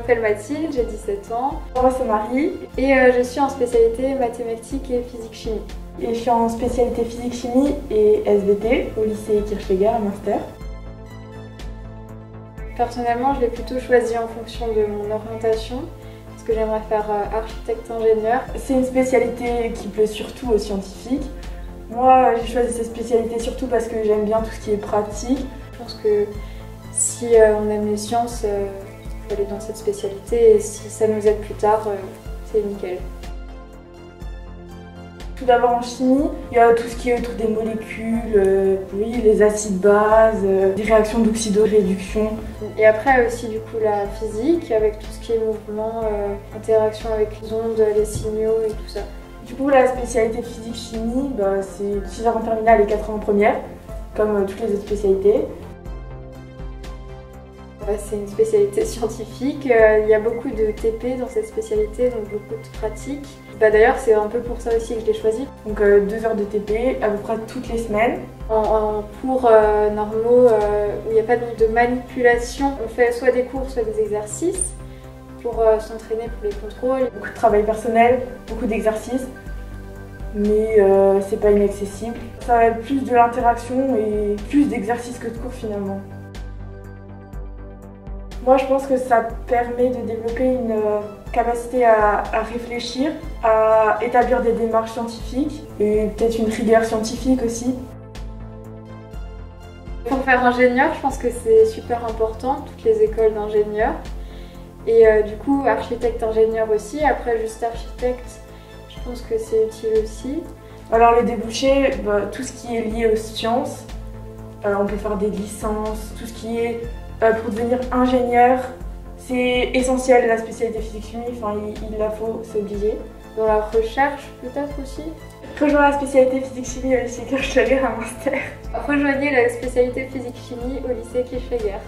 m'appelle Mathilde, j'ai 17 ans. Moi c'est Marie. Et je suis en spécialité mathématiques et physique-chimie. Et je suis en spécialité physique-chimie et SVT au lycée Kirchweger à Münster. Personnellement, je l'ai plutôt choisi en fonction de mon orientation, parce que j'aimerais faire architecte-ingénieur. C'est une spécialité qui plaît surtout aux scientifiques. Moi, j'ai choisi cette spécialité surtout parce que j'aime bien tout ce qui est pratique. Je pense que si on aime les sciences, il faut aller dans cette spécialité et si ça nous aide plus tard, c'est nickel. Tout d'abord en chimie, il y a tout ce qui est autour des molécules, oui, les acides-bases, des réactions d'oxydoréduction. Et après aussi du coup la physique avec tout ce qui est mouvement, interaction avec les ondes, les signaux et tout ça. Du coup la spécialité physique-chimie, c'est 6 heures en terminale et 4 ans en première, comme toutes les autres spécialités. C'est une spécialité scientifique, il y a beaucoup de TP dans cette spécialité, donc beaucoup de pratiques. D'ailleurs c'est un peu pour ça aussi que je l'ai choisi. Donc 2 heures de TP à peu près toutes les semaines. En cours normaux où il n'y a pas de manipulation, on fait soit des cours soit des exercices pour s'entraîner pour les contrôles. Beaucoup de travail personnel, beaucoup d'exercices, mais c'est pas inaccessible. Ça va être plus de l'interaction et plus d'exercices que de cours finalement. Moi, je pense que ça permet de développer une capacité à réfléchir, à établir des démarches scientifiques et peut-être une rigueur scientifique aussi. Pour faire ingénieur, je pense que c'est super important, toutes les écoles d'ingénieurs. Et du coup, architecte-ingénieur aussi. Après, juste architecte, je pense que c'est utile aussi. Alors les débouchés, tout ce qui est lié aux sciences, on peut faire des licences, tout ce qui est pour devenir ingénieur, c'est essentiel la spécialité physique-chimie, enfin il la faut, c'est obligé. Dans la recherche peut-être aussi. Rejoins la spécialité physique-chimie au lycée Kirchweger à Münster. Rejoignez la spécialité physique-chimie au lycée Kirchweger.